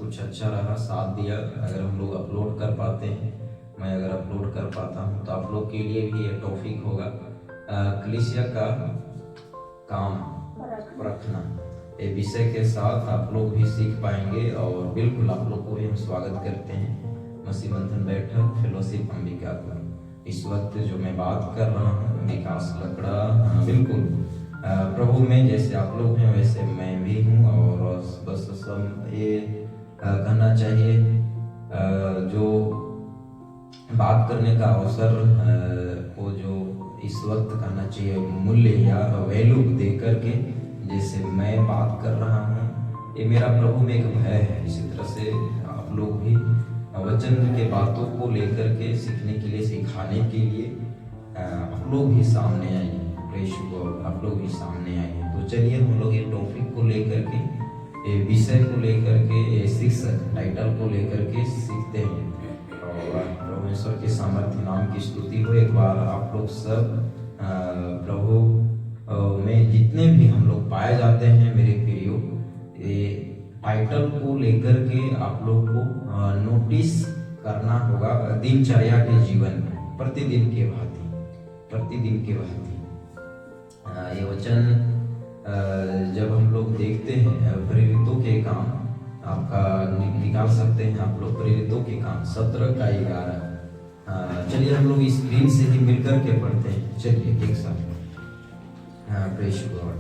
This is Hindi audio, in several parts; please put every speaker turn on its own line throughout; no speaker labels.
कुछ अच्छा रहा, साथ दिया। अगर हम लोग अपलोड कर पाते हैं, मैं अगर अपलोड कर पाता हूँ तो आप लोग के लिए भी ये टॉपिक होगा कलीसिया का काम परखना। ये विषय के साथ आप लोग भी सीख पाएंगे और बिल्कुल आप लोग को भी हम स्वागत करते हैं मसीह बंधन बैठक फेलोशिप अंबिकापुर। इस वक्त जो मैं बात कर रहा हूँ विकास लकड़ा, बिल्कुल प्रभु में जैसे आप लोग हैं वैसे मैं भी हूँ। और बस सब ये कहना चाहिए जो बात करने का अवसर को जो इस वक्त कहना चाहिए मूल्य या वैल्यू दे करके जैसे मैं बात कर रहा हूँ, ये मेरा प्रभु में एक भय है। इसी तरह से आप लोग भी वचन के बातों को लेकर के सीखने के लिए, सिखाने के लिए आप लोग भी सामने आइए। आप लोग भी सामने आइए। तो चलिए हम लोग ये टॉपिक को लेकर के, ये विषय को लेकर के, ये शिक्षक टाइटल को लेकर के सीखते हैं। और परमेश्वर के सामर्थ्य नाम की स्तुति हो। एक बार आप लोग सब प्रभु में जितने भी हम लोग पाए जाते हैं मेरे प्रियो, ये टाइटल को लेकर के आप लोग को नोटिस करना होगा दिनचर्या के जीवन में, प्रतिदिन के भांति। ये वचन जब हम लोग देखते हैं प्रेरितों के काम, आपका निकाल सकते हैं आप लोग प्रेरितों के काम 17 का 11। चलिए हम लोग स्क्रीन से ही मिलकर के पढ़ते हैं। चलिए एक साथ प्रेस गॉड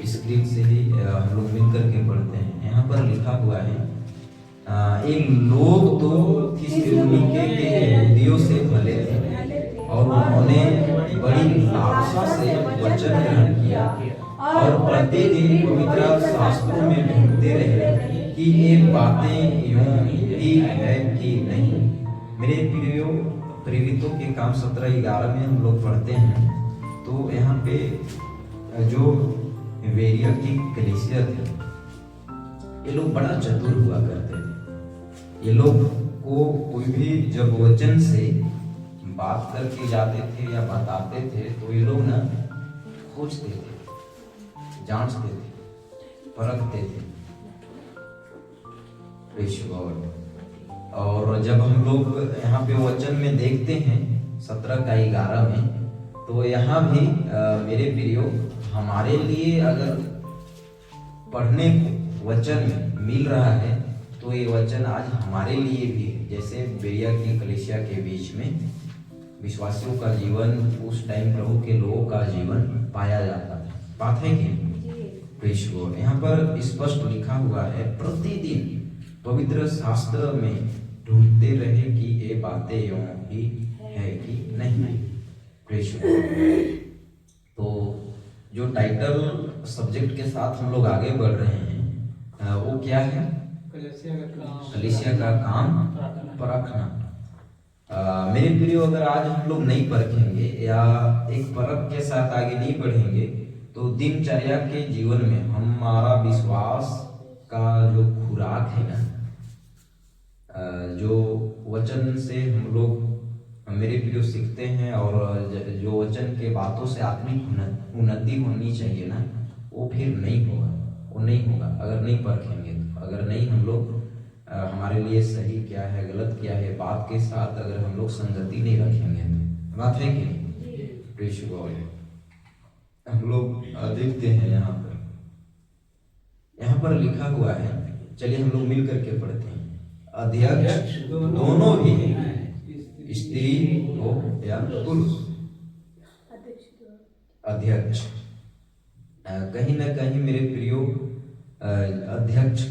स्क्रीन से ही हम लोग मिलकर के पढ़ते हैं। यहाँ पर लिखा हुआ है ये लोग तो थिस्सलुनीके के यहूदियों से भले थे और उन्होंने बड़ी लालसा से वचन ग्रहण किया और प्रतिदिन पवित्र शास्त्रों में ढूंढते रहे कि ये बातें यूं ही है कि नहीं। मेरे प्रियो, प्रेरितों के काम 17-11 में हम लोग पढ़ते हैं। तो यहाँ पे जो वेरिया की कलीसिया थे, ये लोग बड़ा चतुर हुआ करते थे। ये लोग को कोई भी जब वचन से बात करके जाते थे या बताते थे तो ये लोग ना खोजते थे, जांचते थे, परखते थे। और जब हम लोग यहाँ पे वचन में देखते हैं 17 का 11 में, तो यहाँ भी मेरे प्रियो हमारे लिए अगर पढ़ने को वचन में मिल रहा है तो ये वचन आज हमारे लिए भी है। जैसे बेरिया की कलीसिया के बीच में विश्वासियों का जीवन, उस टाइम प्रभु के लोगों का जीवन पाया जाता था। बात है कि यहाँ पर स्पष्ट लिखा हुआ है प्रतिदिन पवित्र शास्त्र में ढूंढते रहे कि ये बातें यूं ही है कि नहीं। तो जो टाइटल सब्जेक्ट के साथ हम लोग आगे बढ़ रहे हैं वो क्या है? कलीसिया का काम परखना। मेरे प्रियो, अगर आज हम लोग नहीं परखेंगे या एक परख के साथ आगे नहीं बढ़ेंगे तो दिनचर्या के जीवन में हमारा विश्वास का जो खुराक है ना, जो वचन से हम लोग मेरे प्रियो सीखते हैं और जो वचन के बातों से आत्मिक उन्नति होनी चाहिए ना, वो फिर नहीं होगा अगर नहीं परखेंगे तो। अगर नहीं हम लोग हमारे लिए सही क्या है, गलत क्या है, बात के साथ अगर हम लोग संगति नहीं रखेंगे तो। बात है कि नहीं? हम लोग देखते हैं यहाँ पर लिखा हुआ है। चलिए हम लोग मिल करके पढ़ते हैं। अध्यक्ष दोनों भी स्त्री हो या पुरुष, अध्यक्ष कहीं ना कहीं मेरे प्रियो अध्यक्ष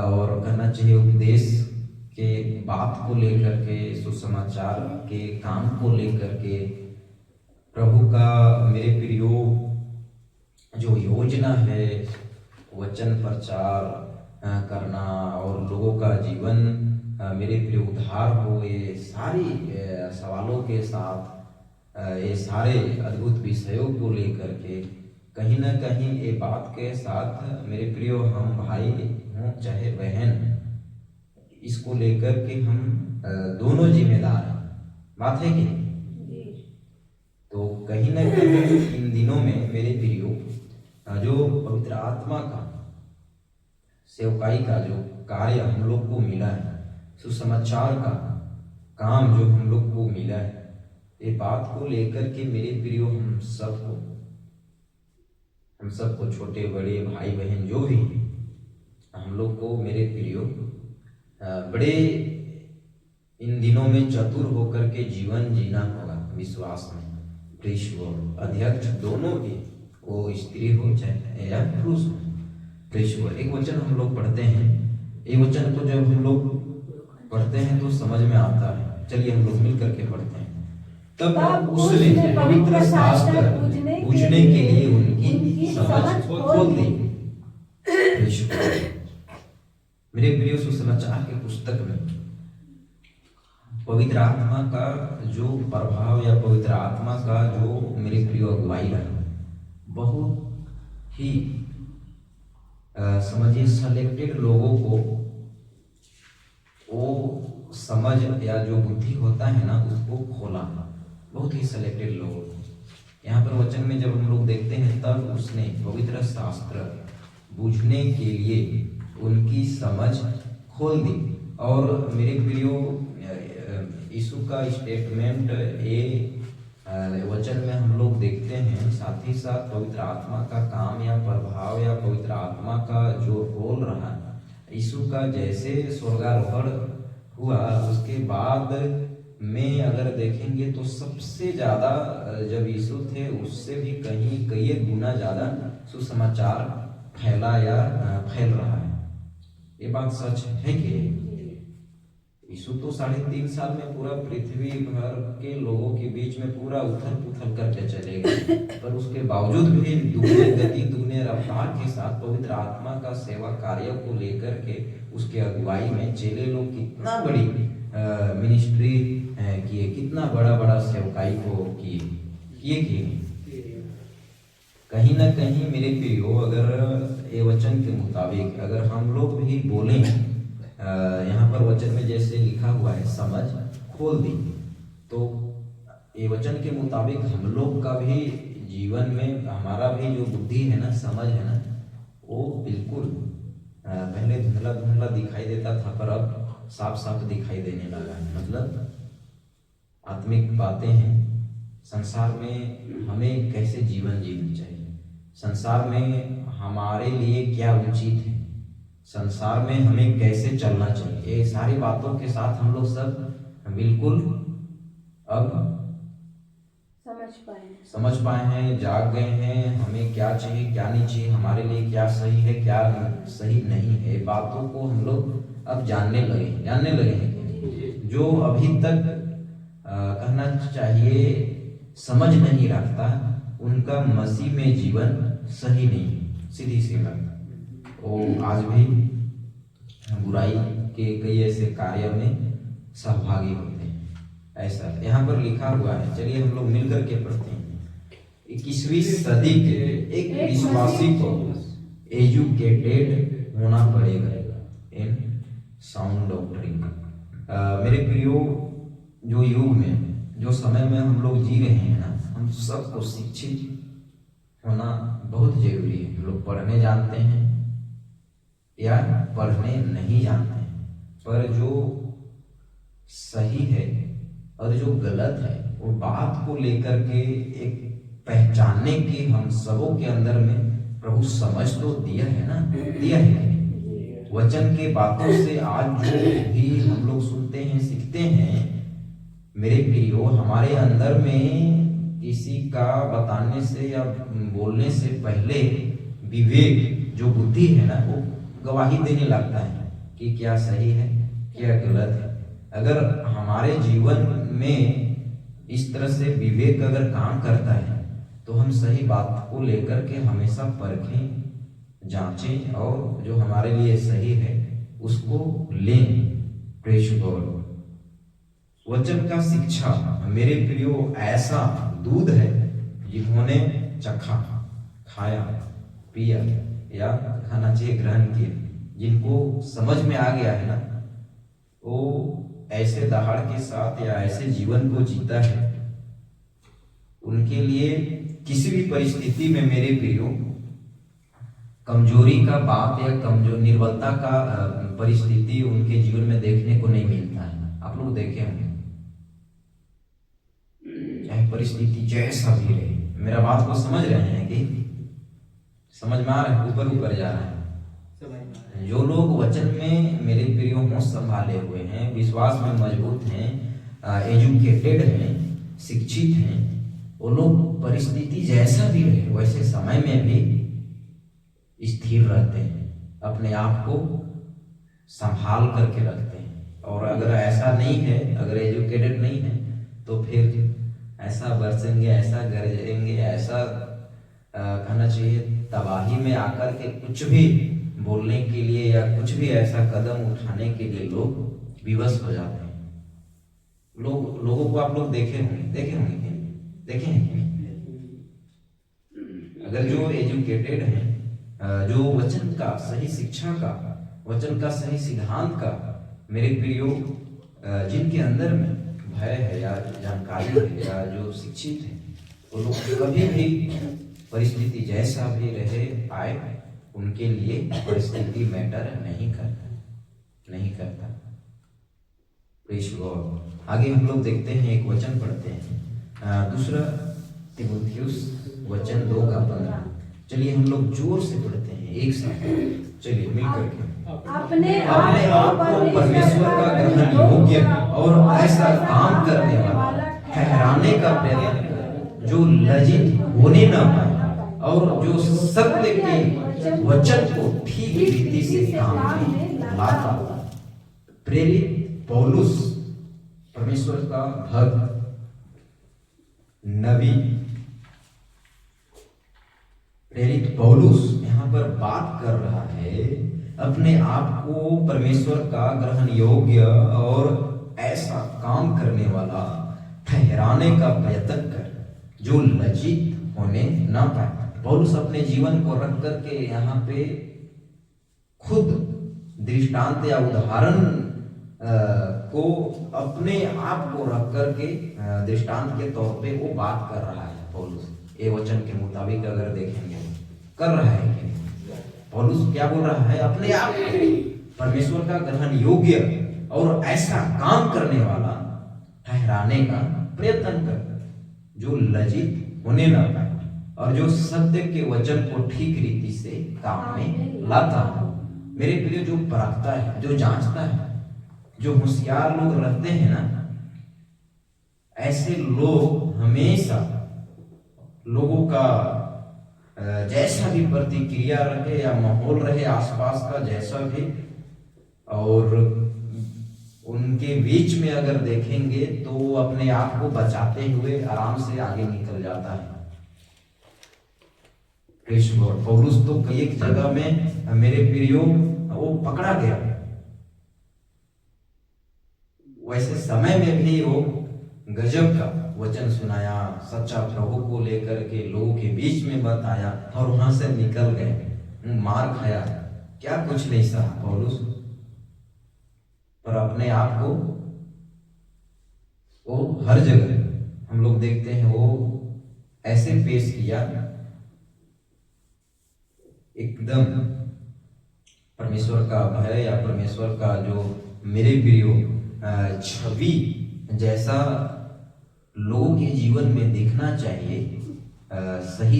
और कहना चाहिए उपदेश के बात को लेकर के, सुसमाचार के काम को लेकर के प्रभु का मेरे प्रियो जो योजना है वचन प्रचार करना और लोगों का जीवन मेरे प्रिय उद्धार हो, ये सारी सवालों के साथ ये सारे अद्भुत विषयों को लेकर के कहीं ना कहीं ये बात के साथ मेरे प्रियो हम भाई हों चाहे बहन, इसको लेकर के हम दोनों जिम्मेदार हैं। बात है कि तो कहीं ना कहीं इन दिनों में मेरे प्रियो जो पवित्र आत्मा का सेवकाई का जो कार्य हम लोग को मिला है, सुसमाचार का काम जो हम लोग को मिला है, ये बात को लेकर के मेरे प्रियो हम सबको छोटे बड़े भाई बहन जो भी हम लोग को मेरे प्रियो बड़े इन दिनों में चतुर होकर के जीवन जीना होगा विश्वास में। अध्यक्ष दोनों भी, वो स्त्री हो चाहे या पुरुष हो। एक वचन हम लोग पढ़ते हैं, ये वचन को जब हम लोग पढ़ते हैं तो समझ में आता है। चलिए हम लोग मिल करके पढ़ते हैं। तब उसने पवित्र शास्त्र पूछने के लिए उनकी समझ खोल दी। मेरे प्रिय सुसमाचार के पुस्तक में पवित्र आत्मा का जो प्रभाव या पवित्र आत्मा का जो मेरे प्रिय अगुवाई रहा, बहुत ही समझिए सेलेक्टेड लोगों को वो समझ या जो बुद्धि होता है ना उसको खोला, बहुत ही सेलेक्टेड लोगों को। यहाँ पर वचन में जब हम लोग देखते हैं, तब उसने पवित्र शास्त्र बूझने के लिए उनकी समझ खोल दी। और मेरे प्रियो यीशु का स्टेटमेंट ये वचन में हम लोग देखते हैं, साथ ही साथ पवित्र आत्मा का काम या प्रभाव या पवित्र आत्मा का जो रोल रहा, यीशु का जैसे स्वर्गारोहण हुआ उसके बाद में अगर देखेंगे तो सबसे ज़्यादा जब यीशु थे उससे भी कई गुना ज़्यादा सुसमाचार फैल रहा है। ये बात सच है कि यीशु तो 3.5 साल में पूरा पृथ्वी भर के लोगों के बीच में पूरा उथल पुथल करके चले गए, पर उसके बावजूद भी दुगने गति दुगने रफ्तार के साथ पवित्र आत्मा का सेवा कार्य को लेकर के उसके अगुवाई में चेले लोग कितना बड़ी मिनिस्ट्री किए, कितना बड़ा सेवकाई को किए। कहीं ना कहीं मेरे प्रियो अगर ये वचन के मुताबिक अगर हम लोग भी बोलें, यहाँ पर वचन में जैसे लिखा हुआ है समझ खोल दी, तो ये वचन के मुताबिक हम लोग का भी जीवन में हमारा भी जो बुद्धि है ना, समझ है ना, वो बिल्कुल पहले धुंधला धुंधला दिखाई देता था, पर अब साफ साफ दिखाई देने लगा है। मतलब आत्मिक बातें हैं, संसार में हमें कैसे जीवन जीना चाहिए, संसार में हमारे लिए क्या उचित है, संसार में हमें कैसे चलना चाहिए, ये सारी बातों के साथ हम लोग सब बिल्कुल अब समझ पाए हैं, जाग गए हैं, हमें क्या चाहिए क्या नहीं चाहिए, हमारे लिए क्या सही है क्या सही नहीं है, बातों को हम लोग अब जानने लगे हैं। जो अभी तक कहना चाहिए समझ नहीं रखता, उनका मसीह में जीवन सही नहीं, सीधी सी बात। वो आज भी बुराई के कई ऐसे कार्य में सहभागी होते हैं, ऐसा यहाँ पर लिखा हुआ है। चलिए हम लोग मिलकर के पढ़ते हैं। 21वीं सदी के एक विश्वासी को एजुकेटेड होना पड़ेगा इन साउंड डॉक्ट्रिन। मेरे प्रियो, जो युग में जो समय में हम लोग जी रहे हैं ना, हम सबको शिक्षित होना बहुत जरूरी है। हम लोग पढ़ने जानते हैं या पढ़ने नहीं जानते हैं, पर जो सही है और जो गलत है वो बात को लेकर के एक पहचानने की हम सबों के अंदर में प्रभु समझ तो दिया है ना, दिया है। वचन के बातों से आज जो भी हम लोग सुनते हैं सीखते हैं, मेरे प्रियो, हमारे अंदर में किसी का बताने से या बोलने से पहले विवेक जो बुद्धि है ना, वो गवाही देने लगता है कि क्या सही है क्या गलत है। अगर हमारे जीवन में इस तरह से विवेक अगर काम करता है तो हम सही बात को लेकर के हमेशा परखें, जांचें और जो हमारे लिए सही है उसको लें। प्रेष गौर वचन का शिक्षा मेरे प्रियो ऐसा दूध है जिन्होंने चखा, खाया, पिया या खाना चाहिए ग्रहण किया, जिनको समझ में आ गया है ना, वो ऐसे दहाड़ के साथ या ऐसे जीवन को जीता है। उनके लिए किसी भी परिस्थिति में मेरे प्रियो कमजोरी का बात या कमजोर निर्बलता का परिस्थिति उनके जीवन में देखने को नहीं मिलता है। आप लोग देखे होंगे, चाहे परिस्थिति जैसा भी रहे। मेरा बात को समझ रहे हैं कि समझ में आ रहा है, ऊपर ऊपर जा रहा है। जो लोग वचन में मेरे प्रियो होश संभाले हुए हैं, विश्वास में मजबूत हैं, एजुकेटेड हैं, शिक्षित हैं, वो लोग परिस्थिति जैसा भी रहे वैसे समय में भी स्थिर रहते हैं, अपने आप को संभाल करके रखते हैं। और अगर ऐसा नहीं है, अगर एजुकेटेड नहीं है, तो फिर ऐसा बरसेंगे, ऐसा गरजेंगे, ऐसा कहना चाहिए तबाही में आकर के कुछ भी बोलने के लिए या कुछ भी ऐसा कदम उठाने के लिए लोग विवश हो जाते हैं। लोगों को आप लोग देखे होंगे देखे हैं कि नहीं? अगर जो एजुकेटेड हैं, जो वचन का सही शिक्षा का, वचन का सही सिद्धांत का मेरे प्रियो, जिनके अंदर में भय है या जानकारी है या जो शिक्षित है, वो लोग कभी भी परिस्थिति जैसा भी रहे आए, उनके लिए परिस्थिति मैटर नहीं करता। Praise God. आगे हम लोग देखते हैं, एक वचन पढ़ते हैं, दूसरा तीमुथियुस वचन 2:15। चलिए हम लोग जोर से पढ़ते हैं एक साथ, चलिए मिल करके। अपने आप को परमेश्वर का ग्रहण योग्य और ऐसा काम करने वाला ठहराने का प्रयत्न कर, जो लज्जित होने न पाए और जो सत्य के वचन को ठीक रीति से काम में लाता। प्रेरित पौलुस, परमेश्वर का भक्त, नबी प्रेरित पौलुस यहाँ पर बात कर रहा है, अपने आप को परमेश्वर का ग्रहण योग्य और ऐसा काम करने वाला ठहराने का प्रयत्न कर, जो लज्जित होने न पाए। पौलुस अपने जीवन को रख करके यहाँ पे खुद दृष्टांत या उदाहरण को अपने आप को रख करके दृष्टांत के तौर पे वो बात कर रहा है। पौलुस ये वचन के मुताबिक अगर देखेंगे कर रहा है कि पौलुस क्या बोल रहा है, अपने आप परमेश्वर का ग्रहण योग्य और ऐसा काम करने वाला ठहराने का प्रयत्न कर, जो लज्जित होने न पाए और जो सत्य के वचन को ठीक रीति से काम में लाता है। मेरे प्रिय, जो परखता है, जो जांचता है, जो होशियार लोग रहते हैं ना, ऐसे लोग हमेशा लोगों का जैसा भी प्रतिक्रिया रहे या माहौल रहे आसपास का जैसा भी, और उनके बीच में अगर देखेंगे तो वो अपने आप को बचाते हुए आराम से आगे निकल जाता है। पौलुस तो कई एक जगह में मेरे प्रियो वो पकड़ा गया, वैसे समय में भी वो गजब का वचन सुनाया, सच्चा प्रभु को लेकर के लोगों के बीच में बताया और वहां से निकल गए, मार खाया, क्या कुछ नहीं सहा पौलुस, पर अपने आप को वो हर जगह हम लोग देखते हैं वो ऐसे पेश किया, एकदम परमेश्वर का भय या परमेश्वर का जो मेरे प्रियो छवि जैसा लोगों के जीवन में दिखना चाहिए, सही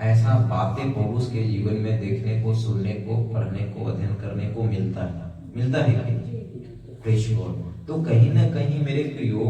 ऐसा बातें पौलुस के जीवन में देखने को, सुनने को, पढ़ने को, अध्ययन करने को मिलता है। तो कहीं ना कहीं मेरे प्रियो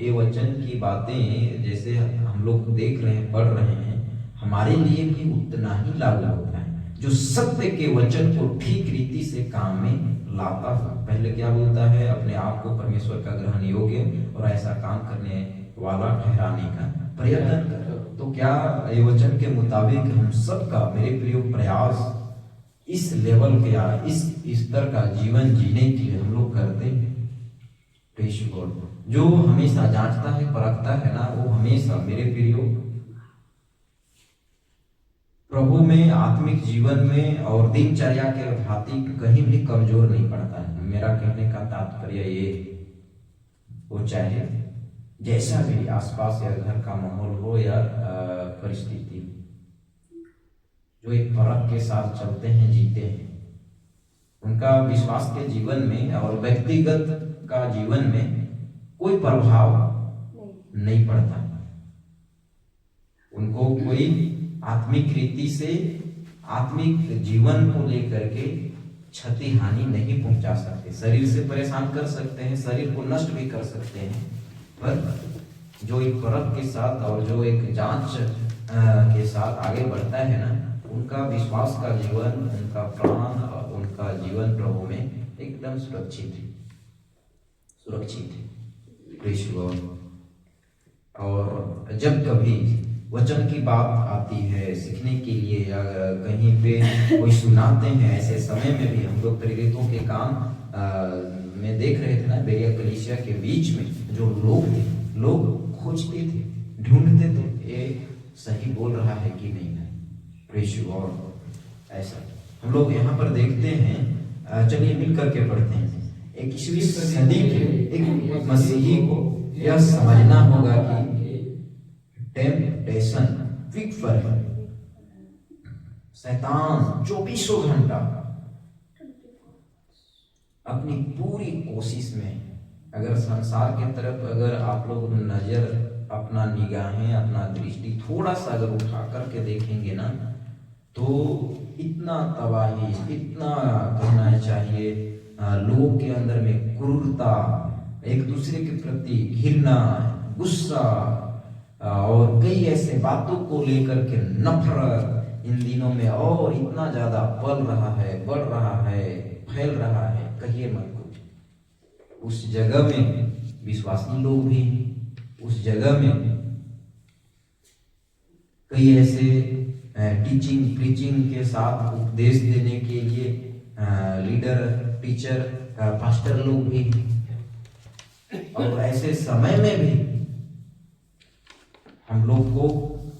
ये वचन की बातें जैसे हम लोग देख रहे हैं, पढ़ रहे हैं, हमारे लिए भी उतना ही लागू होता है, जो सत्य के वचन को ठीक रीति से काम में लाता है। पहले क्या बोलता है, अपने आप को परमेश्वर का ग्रहण योग्य और ऐसा काम करने वाला ठहराने का प्रयत्न कर। तो क्या ये वचन के मुताबिक हम सबका मेरे प्रिय प्रयास इस लेवल के या इस स्तर का जीवन जीने के लिए हम लोग करते हैं? जो हमेशा जांचता है, परखता है ना, वो हमेशा मेरे प्रियो प्रभु में, आत्मिक जीवन में और दिनचर्या के भांति कहीं भी कमजोर नहीं पड़ता है। मेरा कहने का तात्पर्य ये, वो चाहे जैसा भी आसपास या घर का माहौल हो या परिस्थिति, जो एक परख के साथ चलते हैं, जीते हैं, उनका विश्वास के जीवन में और व्यक्तिगत का जीवन में कोई प्रभाव नहीं पड़ता। उनको कोई आत्मिक रीति से आत्मिक जीवन को लेकर के क्षति हानि नहीं पहुंचा सकते। शरीर से परेशान कर सकते हैं, शरीर को नष्ट भी कर सकते हैं, पर जो एक परख के साथ और जो एक जांच के साथ आगे बढ़ता है ना, उनका विश्वास का जीवन, उनका प्राण और उनका जीवन प्रभु में एकदम सुरक्षित है। Praise God. और जब कभी वचन की बात आती है सीखने के लिए या कहीं पे कोई सुनाते हैं, ऐसे समय में भी हम लोग प्रेरितों के काम में देख रहे थे ना, बेरिया कलीसिया के बीच में जो लोग थे, लोग खोजते थे, ढूंढते थे ये सही बोल रहा है कि नहीं है। Praise God. ऐसा हम लोग यहाँ पर देखते हैं। चलिए मिल करके पढ़ते हैं। 21वीं सदी के एक मसीही को यह समझना होगा कि टेम्पटेशन विकफर है। शैतान 24 घंटा अपनी पूरी कोशिश में, अगर संसार के तरफ अगर आप लोग नजर, अपना निगाहें, अपना दृष्टि थोड़ा सा अगर उठा करके देखेंगे ना, तो इतना तबाही, इतना कहना चाहिए लोगों के अंदर में क्रूरता, एक दूसरे के प्रति घृणा, गुस्सा और कई ऐसे बातों को लेकर के नफरत इन दिनों में और इतना ज्यादा पल रहा है, बढ़ रहा है, फैल रहा है, कहिए मत कुछ। उस जगह में विश्वासी लोग भी, उस जगह में कई ऐसे टीचिंग प्रीचिंग के साथ उपदेश देने के लिए लीडर, टीचर, पास्टर लोग भी, और ऐसे समय में भी हम लोग को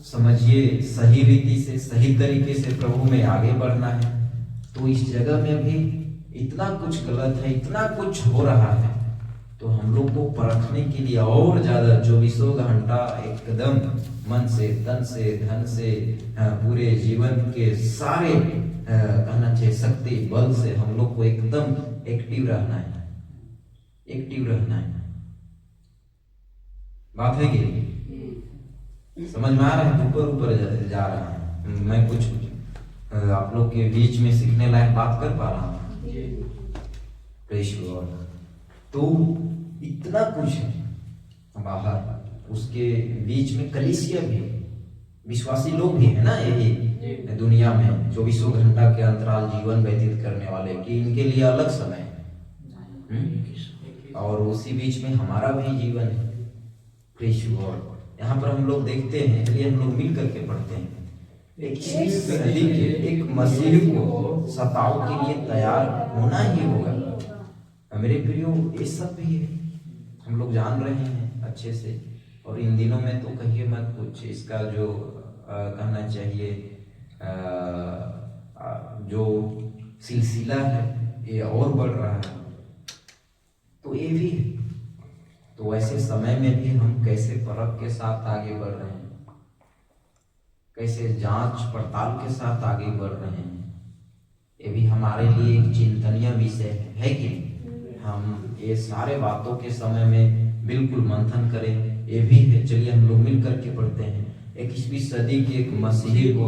समझिए सही रीति से, सही तरीके से प्रभु में आगे बढ़ना है। तो इस जगह में भी इतना कुछ गलत है, इतना कुछ हो रहा है, तो हम लोग को परखने के लिए और ज्यादा 24 घंटा एकदम मन से, तन से, धन से, पूरे जीवन के सारे कहना चाहिए शक्ति बल से हम लोग को एकदम एक्टिव रहना है, एक्टिव रहना है। बात है कि समझ में आ रहा है? ऊपर ऊपर जा रहा है। मैं कुछ आप लोग के बीच में सीखने लायक बात कर पा रहा हूँ। Praise God. तो इतना कुछ है बाहर, उसके बीच में कलीसिया भी, विश्वासी लोग भी है ना, यही दुनिया में 24 घंटा के अंतराल जीवन व्यतीत करने वाले, कि इनके लिए अलग समय है। और उसी बीच में हमारा भी जीवन है। Praise God. यहाँ पर हम लोग देखते हैं, चलिए हम लोग मिल करके पढ़ते हैं। 21वीं सदी के एक मसीह को सताव के लिए तैयार होना ही होगा। मेरे प्रियो, ये सब भी है, हम लोग जान रहे हैं अच्छे से। और इन दिनों में तो कहिए मत कुछ, इसका जो कहना चाहिए जो सिलसिला है ये और बढ़ रहा है, तो ये भी है। तो ऐसे समय में भी हम कैसे परख के साथ आगे बढ़ रहे हैं, कैसे जांच पड़ताल के साथ आगे बढ़ रहे हैं, ये भी हमारे लिए एक चिंतनीय विषय है कि हम ये सारे बातों के समय में बिल्कुल मंथन करें, ये भी है। चलिए हम लोग मिल करके पढ़ते हैं। 21वीं सदी के एक मसीही को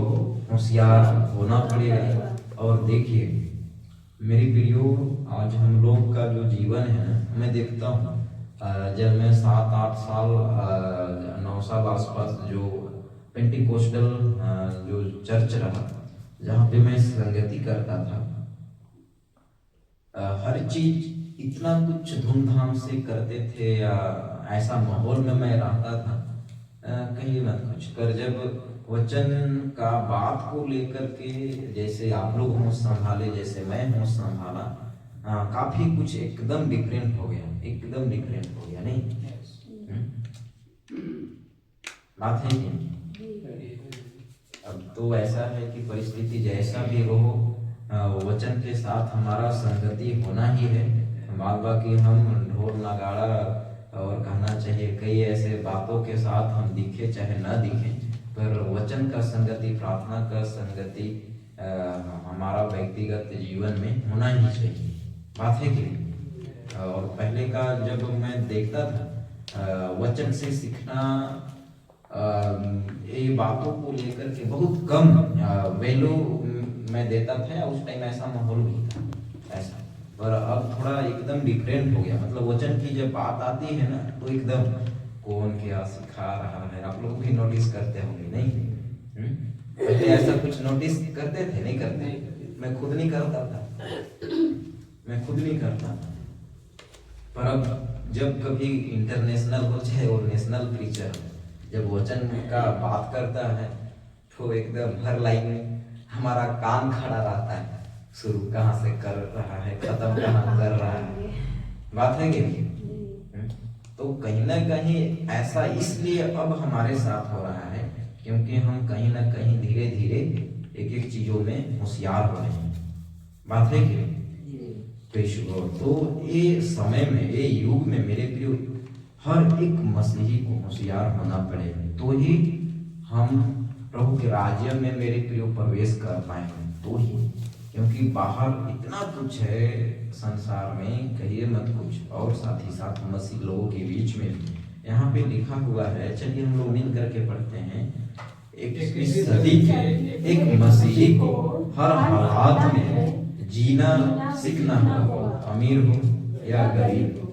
होशियार होना पड़ेगा। और देखिए मेरी प्रियो, आज हम लोग का जो जीवन है ना, मैं देखता हूँ जब मैं 7-8 साल 9 साल आसपास जो पेंटिकोस्टल जो चर्च रहा, जहाँ पे मैं संगति करता था, हर चीज इतना कुछ धूमधाम से करते थे, या ऐसा माहौल में मैं रहता था, कहीं मत कुछ कर। जब वचन का बात को लेकर के जैसे आप लोग होश संभाले, जैसे मैं होश संभाला, काफी कुछ एकदम डिफरेंट हो गया, एकदम डिफरेंट हो गया। नहीं बात है कि अब तो ऐसा है कि परिस्थिति जैसा भी हो, वचन के साथ हमारा संगति होना ही है। बाकी हम ढोल नगाड़ा और कहना चाहिए कई ऐसे बातों के साथ हम दिखे चाहे ना दिखे, पर वचन का संगति, प्रार्थना का संगति हमारा व्यक्तिगत जीवन में होना ही चाहिए। बात है कि नहीं? और पहले का जब मैं देखता था वचन से सीखना, ये बातों को लेकर के बहुत कम वैल्यू मैं देता था, या उस टाइम ऐसा माहौल भी था ऐसा। पर अब थोड़ा एकदम डिफरेंट हो गया। मतलब वचन की जब बात आती है ना तो एकदम कौन क्या सिखा रहा है, आप लोग भी नोटिस करते होंगे नहीं? पहले ऐसा कुछ नोटिस करते थे? नहीं करते? मैं खुद नहीं करता था। पर अब जब कभी इंटरनेशनल हो चाहे और नेशनल प्रीचर जब वचन का बात करता है तो एकदम हर लाइन में हमारा कान खड़ा रहता है, शुरू कहाँ से कर रहा है, खत्म कहाँ कर रहा है। बात है कि नहीं? तो कहीं ना कहीं ऐसा इसलिए अब हमारे साथ हो रहा है क्योंकि हम कहीं ना कहीं धीरे धीरे एक एक चीजों में होशियार हो रहे हैं। बात है कि तो ये समय में, ये युग में मेरे प्रिय हर एक मसीही को होशियार होना पड़ेगा, तो ही हम प्रभु के राज्य में मेरे प्रिय प्रवेश कर पाएंगे। तो ही, क्योंकि बाहर इतना कुछ है संसार में, कहिए मत कुछ, और साथ ही साथ मसीह लोगों के बीच में यहाँ पे लिखा हुआ है। चलिए हम लोग मिल करके पढ़ते हैं। 21वीं सदी के एक मसीही को हर हालात में जीना सीखना होगा, अमीर हो या गरीब हो,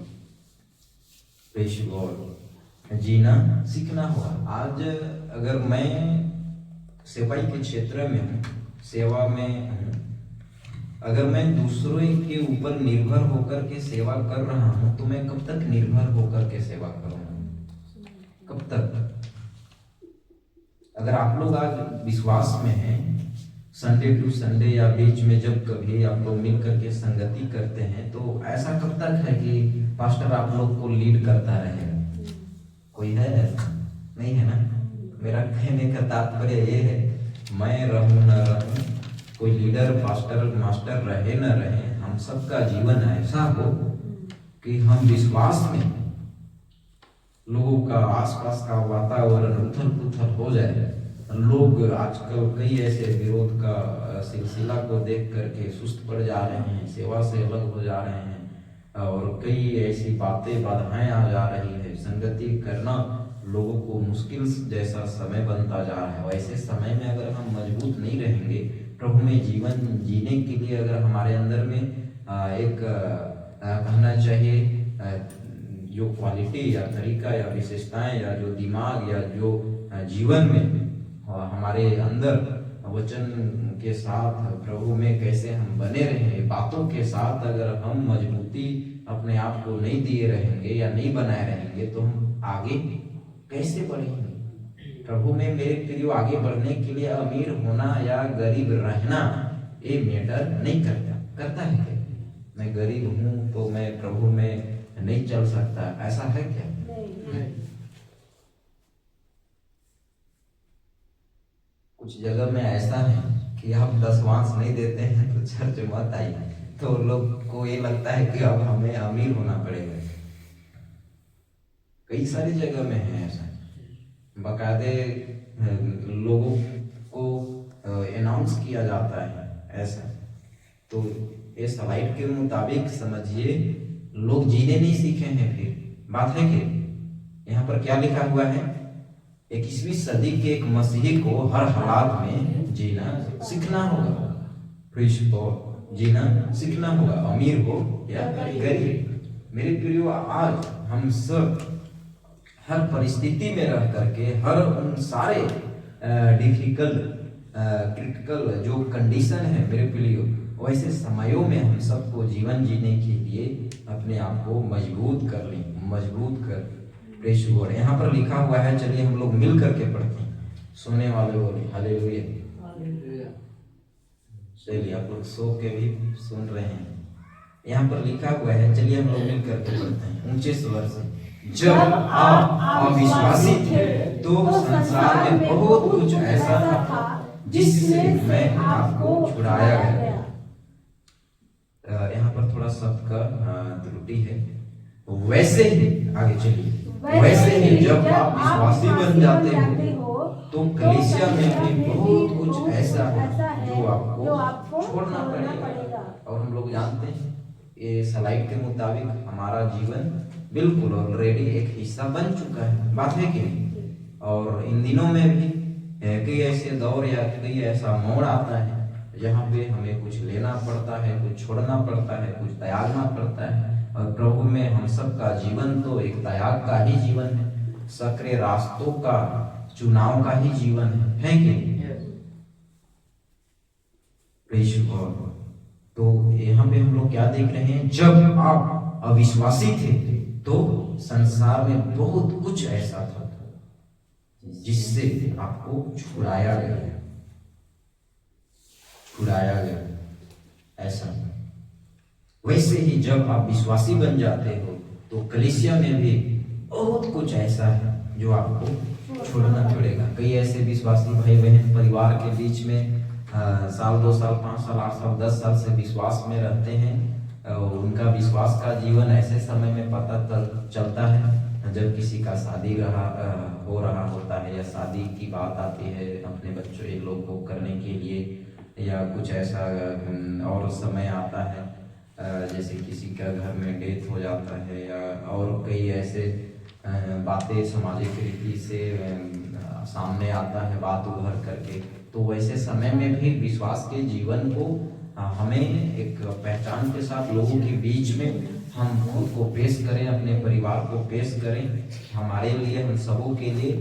पेशेवर जीना सीखना होगा। आज अगर मैं सेवाई के क्षेत्र में हूँ, सेवा में हूँ, अगर मैं दूसरों के ऊपर निर्भर होकर के सेवा कर रहा हूँ तो मैं कब तक निर्भर होकर के सेवा करूँगा? कब तक? अगर आप लोग आज विश्वास में हैं, संडे टू संडे या बीच में जब कभी आप लोग मिल करके संगति करते हैं, तो ऐसा कब तक है कि पास्टर आप लोग को लीड करता रहेगा? कोई है ऐसा? नहीं है ना? मेरा कहने का तात्पर्य ये है, मैं रहूं न रहूं, कोई लीडर, पास्टर, मास्टर रहे न रहे, हम सबका जीवन ऐसा हो कि हम विश्वास में लोगों का आसपास का वातावरण उथल पुथल हो जाए। लोग आजकल कई ऐसे विरोध का सिलसिला को देख करके सुस्त पड़ जा रहे हैं, सेवा से अलग हो जा रहे हैं, और कई ऐसी बातें, बाधाएं आ जा रही है। संगति करना लोगों को मुश्किल जैसा समय बनता जा रहा है। वैसे समय में अगर हम मजबूत नहीं रहेंगे, प्रभु में जीवन जीने के लिए अगर हमारे अंदर में एक कहना चाहिए जो क्वालिटी या तरीका या विशेषताएं या जो दिमाग या जो जीवन में हमारे अंदर वचन के साथ प्रभु में कैसे हम बने रहें, बातों के साथ अगर हम मजबूती अपने आप को नहीं दिए रहेंगे या नहीं बनाए रहेंगे तो हम आगे कैसे बढ़ेंगे? प्रभु में मेरे प्रिय आगे बढ़ने के लिए अमीर होना या गरीब रहना ये मैटर नहीं करता है क्या? मैं गरीब हूँ तो मैं प्रभु में नहीं चल सकता, ऐसा है क्या? नहीं। कुछ जगह में ऐसा है कि आप दशवांश नहीं देते हैं तो चर्च मत आइए, तो लोग को ये लगता है कि अब हमें अमीर होना पड़ेगा। कई सारी जगह में है ऐसा, बकायदे लोगों को अनाउंस किया जाता है ऐसा। तो ये स्लाइड के मुताबिक समझिए, लोग जीने नहीं सीखे हैं। फिर बात है कि यहाँ पर क्या लिखा हुआ है? 21वीं सदी के एक मसीही को हर हालात में जीना सीखना होगा। जीना सीखना होगा, अमीर हो या गरीब। मेरे प्रियो, आज हम सब हर परिस्थिति में रह करके, हर उन सारे डिफिकल्ट क्रिटिकल जो कंडीशन है मेरे प्रियो, वैसे समयों में हम सबको जीवन जीने के लिए अपने आप को मजबूत कर प्रेस गॉड। यहाँ पर लिखा हुआ है, चलिए हम लोग मिल करके पढ़ते हैं। सोने वाले बोले हालेलुया। चलिए आप लोग सो के भी सुन रहे हैं। यहाँ पर लिखा हुआ है, चलिए हम लोग मिल करके पढ़ते हैं ऊंचे स्वर से। जब आप अविश्वासी थे तो संसार में बहुत कुछ ऐसा था जिससे मैं आपको छुड़ाया गया। यहाँ पर थोड़ा शब्द का त्रुटि है। वैसे ही आगे चलिए, वैसे ही जब आप विश्वासी बन जाते हो तो कलीसिया में भी बहुत कुछ ऐसा है जो आपको छोड़ना पड़ेगा। और हम लोग जानते हैं ये स्लाइड के मुताबिक हमारा जीवन बिल्कुल ऑलरेडी एक हिस्सा बन चुका है, बात है कि नहीं। और इन दिनों में भी कई ऐसे दौर या कई ऐसा मोड़ आता है जहाँ पे हमें कुछ लेना पड़ता है, कुछ छोड़ना पड़ता है, कुछ त्यागना पड़ता है। और प्रभु में हम सब का जीवन तो एक त्याग का ही जीवन है, सक्रिय रास्तों का चुनाव का ही जीवन है कि नहीं। तो यहाँ पे हम लोग क्या देख रहे हैं, जब आप अविश्वासी थे तो संसार में बहुत कुछ ऐसा था जिससे आपको छुड़ाया गया ऐसा। वैसे ही जब आप विश्वासी बन जाते हो तो कलीसिया में भी बहुत कुछ ऐसा है जो आपको छोड़ना पड़ेगा। कई ऐसे विश्वासी भाई बहन परिवार के बीच में साल 2 साल 5 साल 8 साल 10 साल से विश्वास में रहते हैं। उनका विश्वास का जीवन ऐसे समय में पता चलता है जब किसी का शादी हो रहा होता है या शादी की बात आती है अपने बच्चों एक लोग को करने के लिए, या कुछ ऐसा और समय आता है जैसे किसी का घर में डेथ हो जाता है, या और कई ऐसे बातें सामाजिक रीति से सामने आता है बात उभर करके। तो वैसे समय में भी विश्वास के जीवन को हमें एक पहचान के साथ लोगों के बीच में हम खुद को पेश करें, अपने परिवार को पेश करें। हमारे लिए, हम सबों के लिए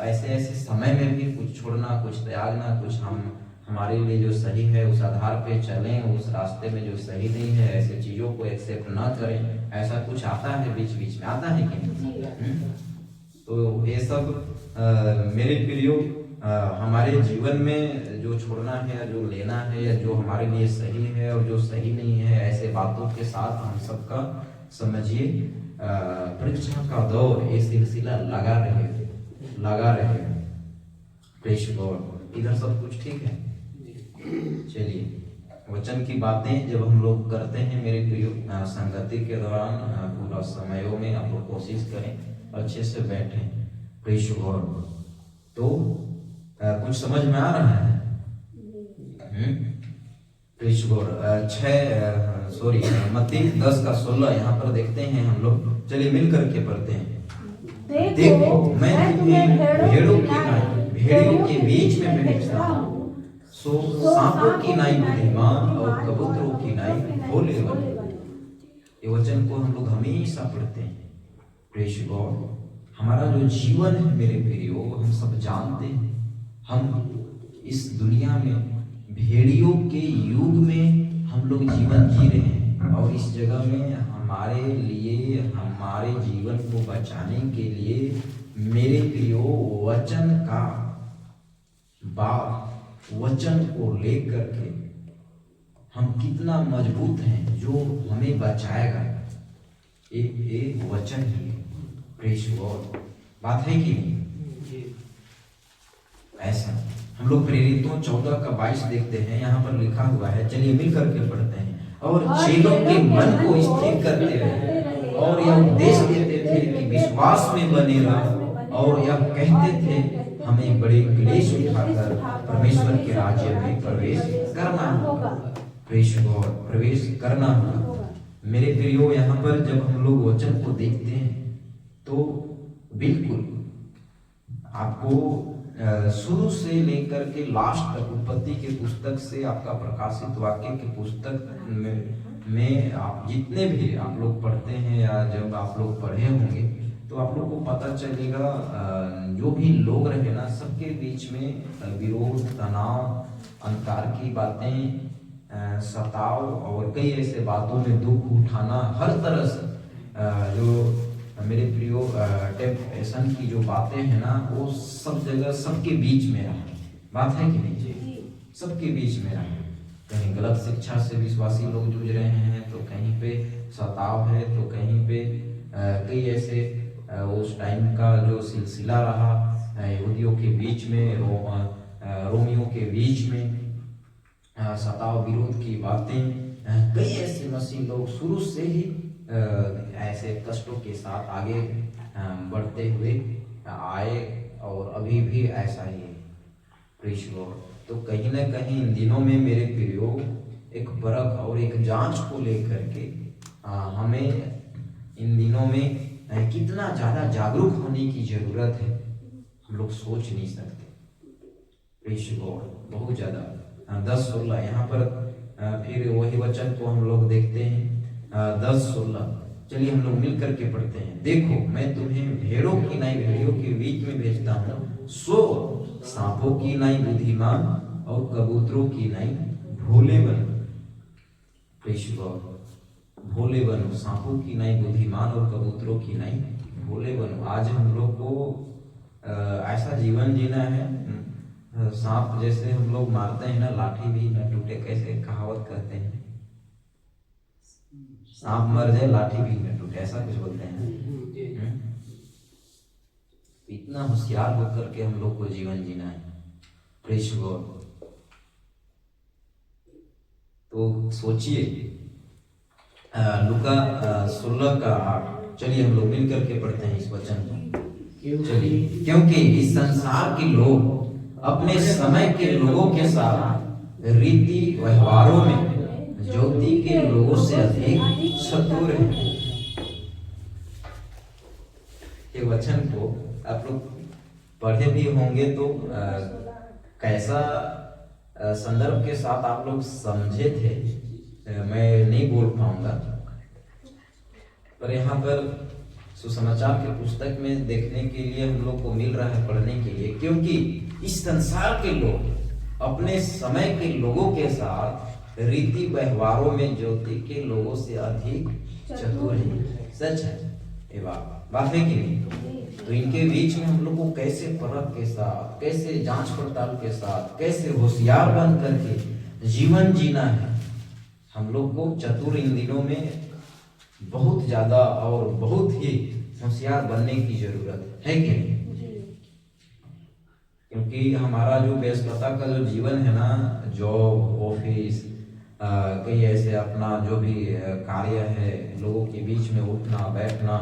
ऐसे ऐसे समय में भी कुछ छोड़ना, कुछ त्यागना, कुछ हमारे लिए जो सही है उस आधार पे चलें, उस रास्ते में जो सही नहीं है ऐसे चीज़ों को एक्सेप्ट ना करें। ऐसा कुछ आता है बीच बीच में, आता है कि तो ये सब मेरे प्रियो हमारे जीवन में जो छोड़ना है, जो लेना है, या जो हमारे लिए सही है और जो सही नहीं है, ऐसे बातों के साथ हम सबका समझिए परीक्षा का दौर, ये सिलसिला लगा रहे। प्रेस गॉड, इधर सब कुछ ठीक है। चलिए, वचन की बातें जब हम लोग करते हैं मेरे प्रियो संगति के दौरान पूरा समयों में आप लोग कोशिश करें अच्छे से बैठें। प्रेस गॉड, तो कुछ समझ में आ रहा है? मत्ती 10:16 यहाँ पर देखते हैं हम लोग। चलिए मिल करके पढ़ते हैं। देखो मैं तुम्हें भेड़ियों के बीच में भेजता हूँ, सो सांपों की नाई बुद्धिमान और कबूतरों की नाई भोले बने। ये वचन को हम लोग हमेशा पढ़ते हैं। प्रेस गॉड, हमारा जो जीवन है मेरे प्रियो, हम सब जानते हैं हम इस दुनिया में भेड़ियों के युग में हम लोग जीवन जी रहे हैं। और इस जगह में हमारे लिए, हमारे जीवन को बचाने के लिए मेरे प्रियो वचन का बात, वचन को लेकर के हम कितना मजबूत हैं, जो हमें बचाएगा एक वचन ही है। प्रेस गॉड, बात है कि नहीं? ऐसा हम लोग प्रेरितों 14:22 देखते हैं, यहाँ पर लिखा हुआ है। चलिए मिल करके पढ़ते हैं। और चेलों के मन को स्थिर करते रहे और यह उपदेश देते थे कि विश्वास में बने रहो, और यह कहते थे हमें बड़े क्लेश उठाकर परमेश्वर के राज्य में प्रवेश करना होगा। प्रेस गॉड, प्रवेश करना होगा। मेरे प्रियो, यहाँ पर जब हम लोग वचन को देखते हैं तो बिल्कुल आपको शुरू से लेकर के लास्ट तक, उत्पत्ति के पुस्तक से आपका प्रकाशित वाक्य के पुस्तक में आप जितने भी आप लोग पढ़ते हैं, या जब आप लोग पढ़े होंगे तो आप लोग को पता चलेगा जो भी लोग रहे ना, सबके बीच में विरोध, तनाव, अंधकार की बातें, सताव और कई ऐसे बातों में दुख उठाना, हर तरह से जो मेरे प्रियो टेम्पटेशन की जो बातें हैं ना, वो सब जगह सबके बीच में रहा। बात है कि नहीं? सबके बीच में रहा। कहीं गलत शिक्षा से विश्वासी लोग जूझ रहे हैं, तो कहीं पे सताव है, तो कहीं पे कई ऐसे उस टाइम का जो सिलसिला रहा यहूदियों के बीच में, रोमियों के बीच में सताव, विरोध की बातें, कई ऐसे मसीह लोग शुरू से ही ऐसे कष्टों के साथ आगे बढ़ते हुए आए और अभी भी ऐसा ही है। Praise God. तो कहीं ना कहीं इन दिनों में मेरे प्रियो एक परख और एक जांच को लेकर के हमें इन दिनों में कितना ज़्यादा जागरूक होने की ज़रूरत है, हम लोग सोच नहीं सकते। Praise God. बहुत ज़्यादा 10-16 यहाँ पर फिर वही वचन को हम लोग देखते हैं 10-16। चलिए हम लोग मिल करके पढ़ते हैं। देखो मैं तुम्हें भेड़ों की नाई भेड़ियों के बीच में भेजता हूँ, सो सांपों की नाई बुद्धिमान और कबूतरों की नाई भोले बनो। Praise God. भोले बनो, सांपों की नाई बुद्धिमान और कबूतरों की नाई भोले बनो। आज हम लोग को ऐसा जीवन जीना है, सांप जैसे हम लोग मारते हैं ना, लाठी भी न टूटे, कैसे कहावत कहते हैं, सांप मर जाए लाठी भी न टूटे, ऐसा कुछ बोलते हैं। इतना होशियार होकर के हम लोग को जीवन जीना है। Praise God. तो सोचिए लूका 16:8। चलिए हम लोग मिल करके पढ़ते हैं इस वचन को। चलिए, क्योंकि इस संसार के लोग अपने समय के लोगों के साथ रीति व्यवहारों में ज्योति के लोगों से अधिक चतुर हैं। ये वचन को आप लोग पढ़े भी होंगे तो कैसा संदर्भ के साथ आप लोग समझे थे मैं नहीं बोल पाऊंगा, पर यहाँ पर सुसमाचार के पुस्तक में देखने के लिए हम लोग को मिल रहा है पढ़ने के लिए। क्योंकि इस संसार के लोग अपने समय के लोगों के साथ रीति व्यवहारों में ज्योति के लोगों से अधिक चतुर हैं। सच है ये बात है कि नहीं? तो इनके बीच में हम लोग को कैसे परख के साथ, कैसे जांच पड़ताल के साथ, कैसे होशियार बन करके जीवन जीना है, हम लोग को चतुर इन दिनों में बहुत ज्यादा और बहुत ही होशियार बनने की जरूरत है कि नहीं? क्योंकि हमारा जो व्यस्तता का जो जीवन है ना, जॉब, ऑफिस, कई ऐसे अपना जो भी कार्य है, लोगों के बीच में उठना बैठना,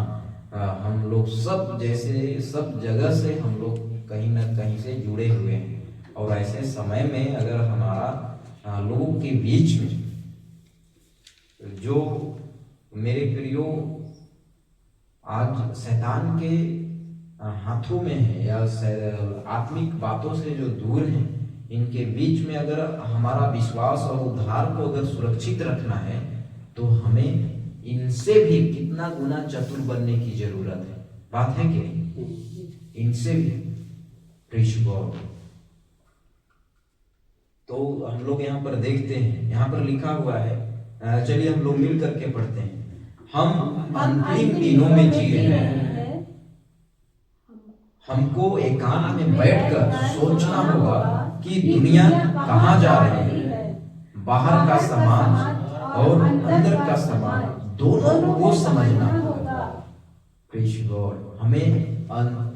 हम लोग सब जैसे सब जगह से हम लोग कहीं ना कहीं से जुड़े हुए हैं। और ऐसे समय में अगर हमारा लोगों के बीच में जो मेरे प्रियो आज शैतान के हाथों में है या आत्मिक बातों से जो दूर हैं, इनके बीच में अगर हमारा विश्वास और उद्धार को अगर सुरक्षित रखना है तो हमें इनसे भी कितना गुना चतुर बनने की जरूरत है। बात है कि नहीं? इनसे भी। Praise God. तो हम लोग यहाँ पर देखते हैं, यहाँ पर लिखा हुआ है, चलिए हम लोग मिल करके पढ़ते हैं। हम अंतिम दिनों में जी रहे हैं, हमको एकांत में बैठकर सोचना होगा कि दुनिया कहाँ जा रही है। बाहर का सामान और अंदर का सामान दोनों को समझना होगा। Praise God.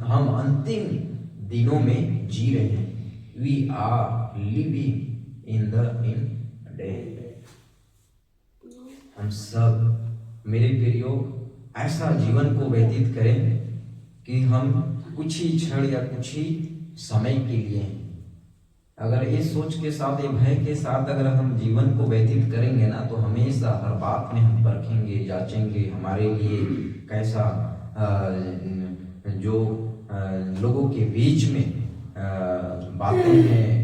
हम अंतिम दिनों में जी रहे हैं। We are living in day. हम सब मेरे प्रियो ऐसा जीवन को व्यतीत करें कि हम कुछ ही क्षण या कुछ ही समय के लिए, अगर इस सोच के साथ, एक भय के साथ अगर हम जीवन को व्यतीत करेंगे ना, तो हमेशा हर बात में हम परखेंगे, जांचेंगे हमारे लिए कैसा जो लोगों के बीच में बातें हैं,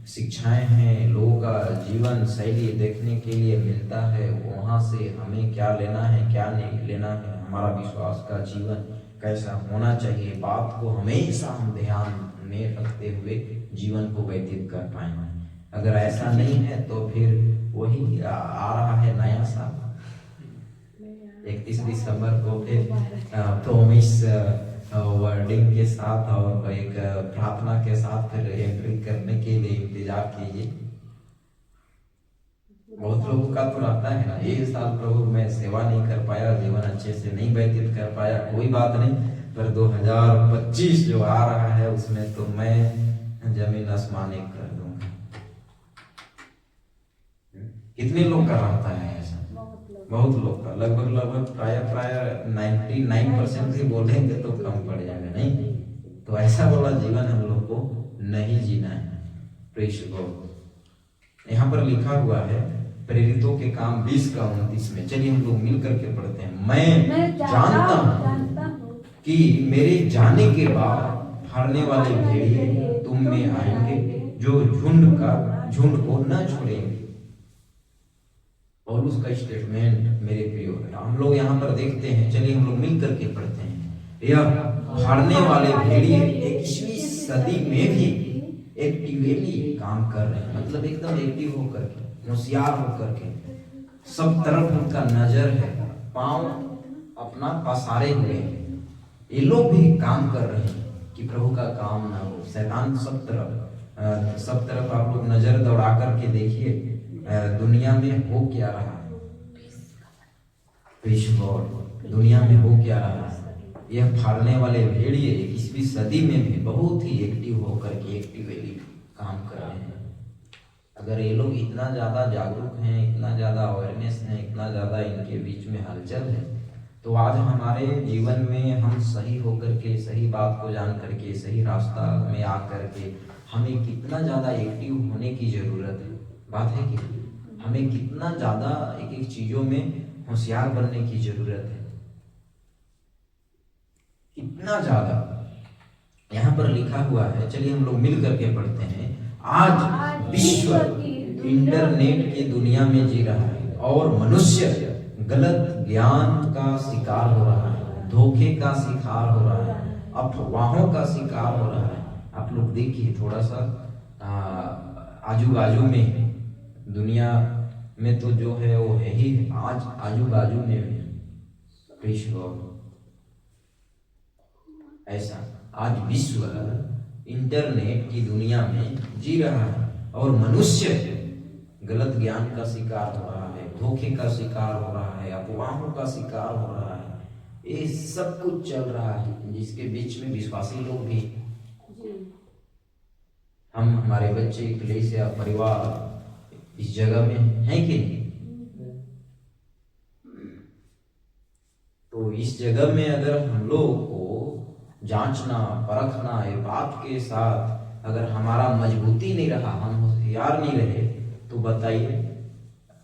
शिक्षाएं हैं, लोगों का जीवन शैली देखने के लिए मिलता है, वहाँ से हमें क्या लेना है क्या नहीं लेना है, हमारा विश्वास का जीवन कैसा होना चाहिए, बात को हमेशा हम ध्यान में रखते हुए जीवन को व्यतीत कर पाएंगे। अगर ऐसा नहीं है तो फिर वही आ रहा है नया साल 31 दिसंबर को, फिर प्रॉमिस वर्डिंग के साथ और एक प्रार्थना के साथ फिर एंट्री करने के लिए इंतजार कीजिए। बहुत लोगों का तो रहता है ना, ये साल प्रभु मैं सेवा नहीं कर पाया, जीवन अच्छे से नहीं व्यतीत कर पाया, कोई बात नहीं, पर 2025 जो आ रहा है उसमें तो मैं जमीन आसमान एक कर दूंगा। कितने लोग का रहता है ऐसा? बहुत लोग का, लगभग प्राय 99% भी बोलेंगे तो कम पड़ जाएगा, नहीं? तो ऐसा वाला जीवन हम लोग को नहीं जीना है। प्रेष गॉड। यहाँ पर लिखा हुआ है प्रेरितों के काम 20:29 में। चलिए हम लोग मिल करके पढ़ते हैं। मैं जानता हूँ कि मेरे जाने के बाद फाड़ने वाले भेड़िए तुम में आएंगे जो झुंड को न छोड़ेंगे। पौलुस का स्टेटमेंट मेरे प्रियो, हम लोग यहाँ पर देखते हैं। चलिए हम लोग मिल करके पढ़ते हैं। यह फाड़ने वाले भेड़िए 21वीं सदी में भी एक्टिवली काम कर रहे हैं, मतलब एकदम एक्टिव होकर के, होशियार होकर के, सब तरफ उनका नजर है, पांव अपना पसारे हुए हैं। ये लोग भी काम कर रहे हैं कि प्रभु का काम ना हो। शैतान सब तरफ आप लोग नजर दौड़ा करके देखिए दुनिया में हो क्या रहा है। दुनिया में हो क्या रहा है। यह फाड़ने वाले भेड़िए 21वीं सदी में भी बहुत ही एक्टिव होकर के एक्टिवली काम कर रहे हैं। अगर ये लोग इतना ज़्यादा जागरूक हैं, इतना ज़्यादा अवेयरनेस है, इतना ज़्यादा इनके बीच में हलचल है, तो आज हमारे जीवन में हम सही होकर के, सही बात को जान करके, सही रास्ता में आ करके हमें कितना ज़्यादा एक्टिव होने की ज़रूरत है। बात है कि हमें कितना ज़्यादा एक एक चीज़ों में होशियार बनने की ज़रूरत है, इतना ज़्यादा। यहाँ पर लिखा हुआ है, चलिए हम लोग मिल करके पढ़ते हैं। आज विश्व इंटरनेट की दुनिया में जी रहा है और मनुष्य गलत ज्ञान का शिकार हो रहा है, धोखे का शिकार हो रहा है, अफवाहों का शिकार हो रहा है। आप लोग देखिए थोड़ा सा आजू बाजू में दुनिया में तो जो है वो है ही, आज आजू बाजू में ऐसा आज विश्व इंटरनेट की दुनिया में जी रहा है और मनुष्य गलत ज्ञान का शिकार हो रहा है, धोखे का शिकार हो रहा है, अफवाहों का शिकार हो रहा है। ये सब कुछ चल रहा है जिसके बीच में विश्वासी लोग भी, हम हमारे बच्चे कलीसिया परिवार इस जगह में है कि नहीं। तो इस जगह में अगर हम लोग को जांचना परखना ये बात के साथ अगर हमारा मजबूती नहीं रहा, हम होशियार नहीं रहे, तो बताइए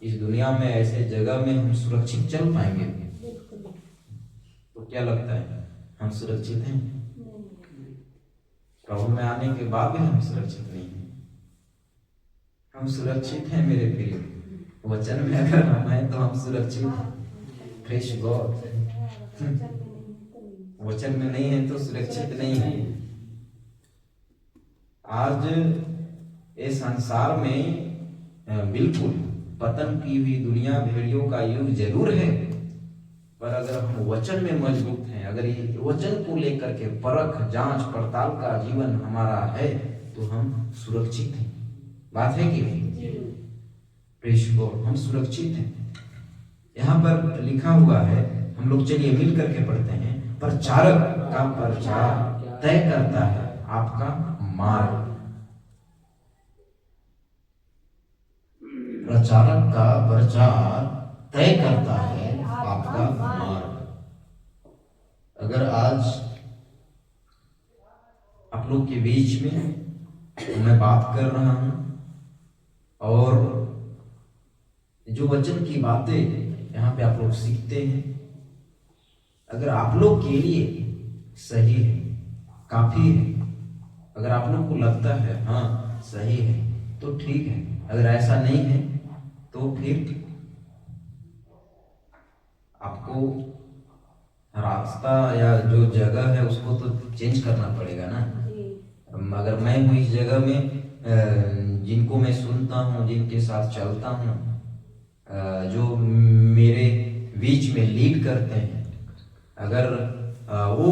इस दुनिया में ऐसे जगह में हम सुरक्षित चल पाएंगे? तो क्या लगता है हम सुरक्षित हैं? प्रभु में आने के बाद भी हम सुरक्षित नहीं हैं। हम सुरक्षित हैं मेरे प्रिय, वचन में अगर हम हैं तो हम सुरक्षित हैं। Praise God. वचन में नहीं है तो सुरक्षित नहीं है। आज इस संसार में बिल्कुल पतन की हुई दुनिया, भेड़ियों का युग जरूर है, पर अगर हम वचन में मजबूत हैं, अगर ये वचन को लेकर के परख जांच पड़ताल का जीवन हमारा है, तो हम सुरक्षित हैं। बात है कि नहीं? प्रेज़ गॉड, हम सुरक्षित हैं। यहाँ पर लिखा हुआ है, हम लोग चलिए मिल करके पढ़ते हैं। प्रचारक का प्रचार तय करता है आपका मार्ग। प्रचारक का प्रचार तय करता है आपका मार्ग। अगर आज आप लोग के बीच में मैं बात कर रहा हूं और जो वचन की बातें यहाँ पे आप लोग सीखते हैं, अगर आप लोग के लिए सही है, काफी है, अगर आप लोग को लगता है हाँ सही है, तो ठीक है। अगर ऐसा नहीं है तो फिर आपको रास्ता या जो जगह है उसको तो चेंज करना पड़ेगा ना। अगर मैं हूँ इस जगह में, जिनको मैं सुनता हूँ, जिनके साथ चलता हूँ, जो मेरे बीच में लीड करते हैं, अगर वो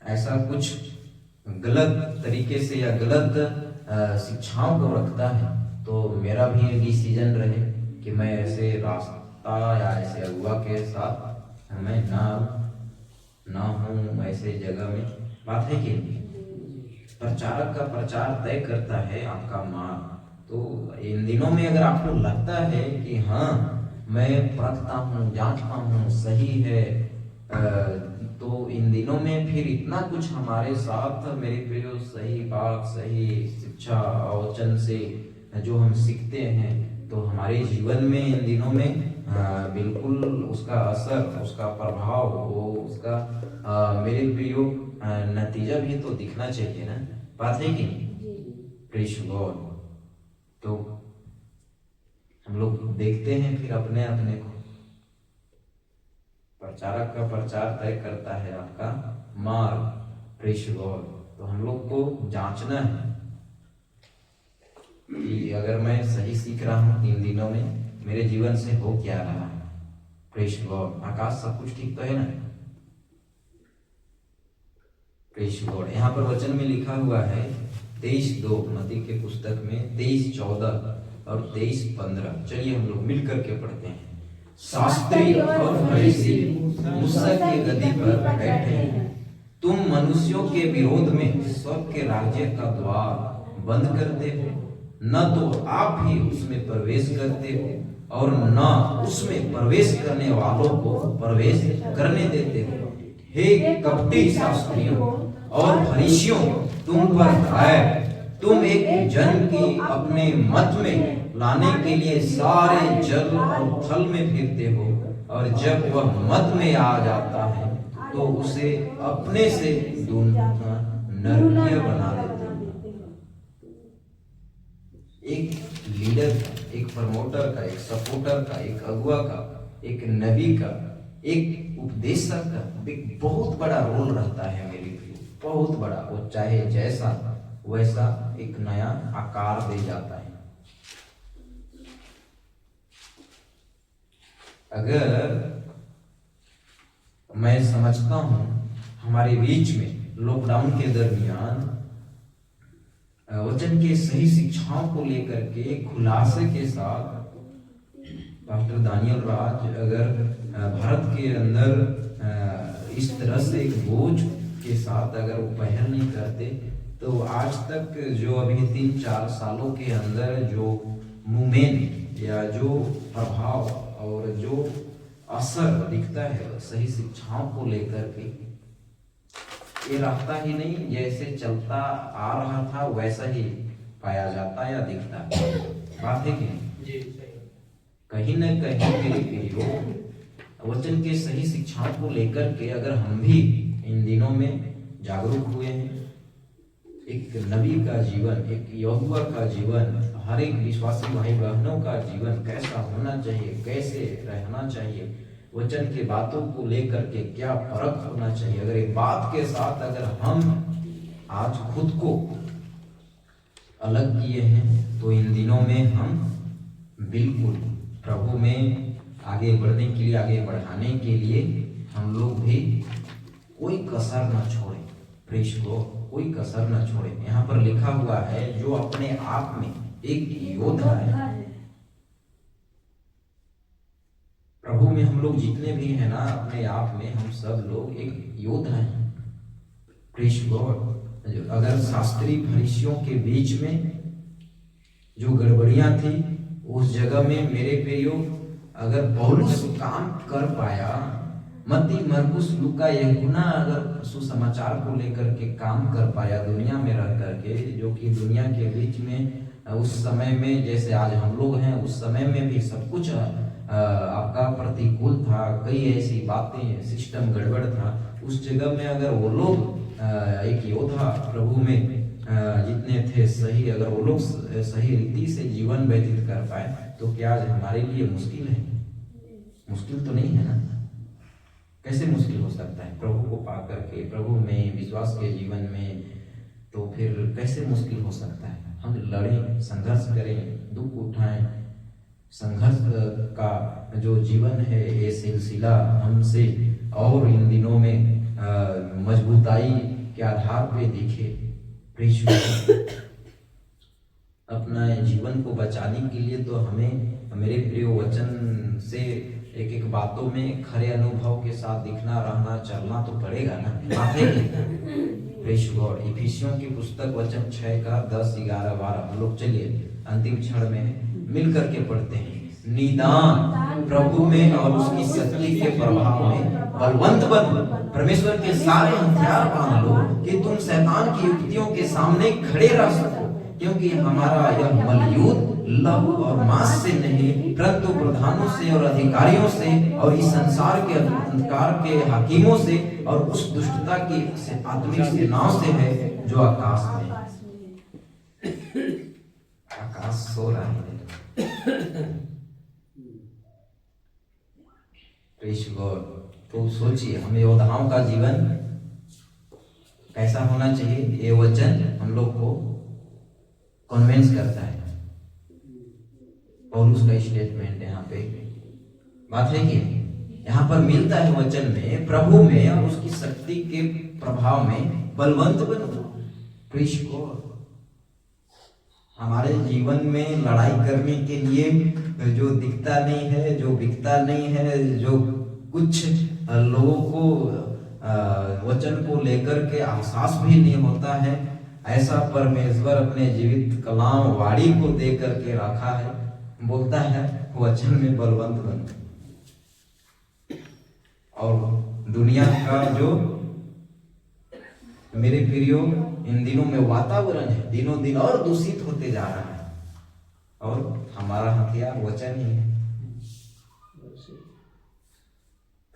ऐसा कुछ गलत तरीके से या गलत शिक्षाओं को रखता है, तो मेरा भी ये डिसीजन रहे कि मैं ऐसे रास्ता या ऐसे अगुआ के साथ मैं ना हूँ ऐसे जगह में। बात है कि प्रचारक का प्रचार तय करता है आपका मार्ग। तो इन दिनों में अगर आपको लगता है कि हाँ मैं परखता हूँ, जांचता हूँ, सही है, तो इन दिनों में फिर इतना कुछ हमारे साथ मेरे प्रियो सही बात, सही शिक्षा वचन से जो हम सीखते हैं, तो हमारे जीवन में इन दिनों में बिल्कुल उसका असर, उसका प्रभाव, वो उसका मेरे प्रियो नतीजा भी तो दिखना चाहिए ना। बात है कि नहीं? Praise God. तो हम लोग देखते हैं फिर अपने अपने को, प्रचारक का प्रचार तय करता है आपका मार्ग। Praise God. तो हम लोग को जांचना है कि अगर मैं सही सीख रहा हूं इन दिनों में, मेरे जीवन से हो क्या रहा है। Praise God. आकाश सब कुछ ठीक तो है ना? Praise God. यहाँ पर वचन में लिखा हुआ है 23:2 मत्ती के पुस्तक में, 23:14 और 23:15। चलिए हम लोग मिल करके पढ़ते हैं। शास्त्री और फरीसी मूसा की गद्दी पर बैठे हैं, तुम मनुष्यों के विरोध में स्वर्ग के राज्य का द्वार बंद करते हो, न तो आप ही उसमें प्रवेश करते हो और न उसमें प्रवेश करने वालों को प्रवेश करने देते हो। हे कपटी शास्त्रियों और फरीसियों, तुम पर है, तुम एक जन की अपने मत में लाने के लिए सारे जल और थल में फिरते हो, और जब वह मत में आ जाता है तो उसे अपने से नरकीय बना देते हो। एक लीडर का, एक प्रमोटर का, एक सपोर्टर का, एक अगुआ का, एक नबी का, एक उपदेशक का एक बहुत बड़ा रोल रहता है मेरे लिए, बहुत बड़ा। वो चाहे जैसा वैसा एक नया आकार दे जाता है। अगर मैं समझता हूं हमारे बीच में लॉकडाउन के दरमियान वचन के सही शिक्षाओं को लेकर के खुलासे के साथ डॉक्टर दानियल राज अगर भारत के अंदर इस तरह से एक बोझ के साथ अगर वो पहल नहीं करते, तो आज तक जो अभी 3-4 सालों के अंदर जो मूवमेंट या जो प्रभाव और जो असर दिखता है सही शिक्षाओं को लेकर के, ये रहता ही नहीं, जैसे चलता आ रहा था वैसा ही पाया जाता या दिखता। बात है कि नहीं? कहीं न कहीं मेरे प्रियो वचन के सही शिक्षाओं को लेकर के अगर हम भी इन दिनों में जागरूक हुए हैं, एक नबी का जीवन, एक यहोवा का जीवन, हर एक विश्वासी भाई बहनों का जीवन कैसा होना चाहिए, कैसे रहना चाहिए, वचन के बातों को लेकर के क्या फर्क होना चाहिए, अगर एक बात के साथ अगर हम आज खुद को अलग किए हैं, तो इन दिनों में हम बिल्कुल प्रभु में आगे बढ़ने के लिए, आगे बढ़ाने के लिए हम लोग भी कोई कसर न छोड़े। प्रेष को कोई कसर न छोड़े। यहाँ पर लिखा हुआ है जो अपने आप में एक योद्धा है। प्रभु में हम लोग जितने भी हैं ना, अपने आप में हम सब लोग एक योद्धा हैं। प्रेष गॉड। अगर शास्त्री फरीसियों के बीच में जो गड़बड़ियां थी, उस जगह में मेरे प्रियो अगर पौलुस काम कर पाया, मत्ती, मरकुस, लूका, यूहन्ना अगर सुसमाचार को लेकर के काम कर पाया दुनिया में रह करके, जो कि दुनिया के बीच में उस समय में जैसे आज हम लोग हैं, उस समय में भी सब कुछ आपका प्रतिकूल था, कई ऐसी बातें, सिस्टम गड़बड़ था। उस जगह में अगर वो लोग एक योद्धा प्रभु में जितने थे सही, अगर वो लोग सही रीति से जीवन व्यतीत कर पाए, तो क्या आज हमारे लिए मुश्किल है? मुश्किल तो नहीं है ना। कैसे मुश्किल हो सकता है? प्रभु को पा करके, प्रभु में विश्वास के जीवन में, तो फिर कैसे मुश्किल हो सकता है? हम लड़ें, संघर्ष करें, दुख उठाएं, संघर्ष का जो जीवन है ये सिलसिला हमसे और इन दिनों में मजबूताई के आधार पे दिखे। अपना जीवन को बचाने के लिए तो हमें मेरे प्रिय वचन से एक एक बातों में खरे अनुभव के साथ दिखना, रहना, चलना तो पड़ेगा ना। प्रेष गॉड। इफिसियों की पुस्तक वचन 6 का 10, 11, 12 हम लोग चलिए अंतिम क्षण में मिल करके पढ़ते हैं। निदान प्रभु में और उसकी शक्ति के प्रभाव में बलवंत बनो, परमेश्वर के सारे हथियार बांध लो कि तुम शैतान की युक्तियों के सामने खड़े रह सको, क्योंकि हमारा यह मलयुद्ध लहू और मांस से नहीं परंतु प्रधानों से और अधिकारियों से और इस संसार के अंधकार के हाकिमों से और उस दुष्टता की आत्मिक सेनाओं से है जो आकाश में। आकाश सो रहा है। Praise God. तो सोचिए हम योद्धाओं का जीवन कैसा होना चाहिए। ये वचन हम लोग को कन्विंस करता है। और उसका स्टेटमेंट यहाँ पे बात है कि यहाँ पर मिलता है वचन में प्रभु में और उसकी शक्ति के प्रभाव में बलवंत बनो। Praise God. हमारे जीवन में लड़ाई करने के लिए जो दिखता नहीं है, जो बिकता नहीं है, जो कुछ लोगों को वचन को लेकर के एहसास भी नहीं होता है, ऐसा परमेश्वर अपने जीवित कलाम वाणी को दे करके रखा है। बोलता है वचन में बलवंत बनो। और दुनिया का जो मेरे प्रियो इन दिनों में वातावरण है दिनों दिन और दूषित होते जा रहा है, और हमारा हथियार वचन ही है।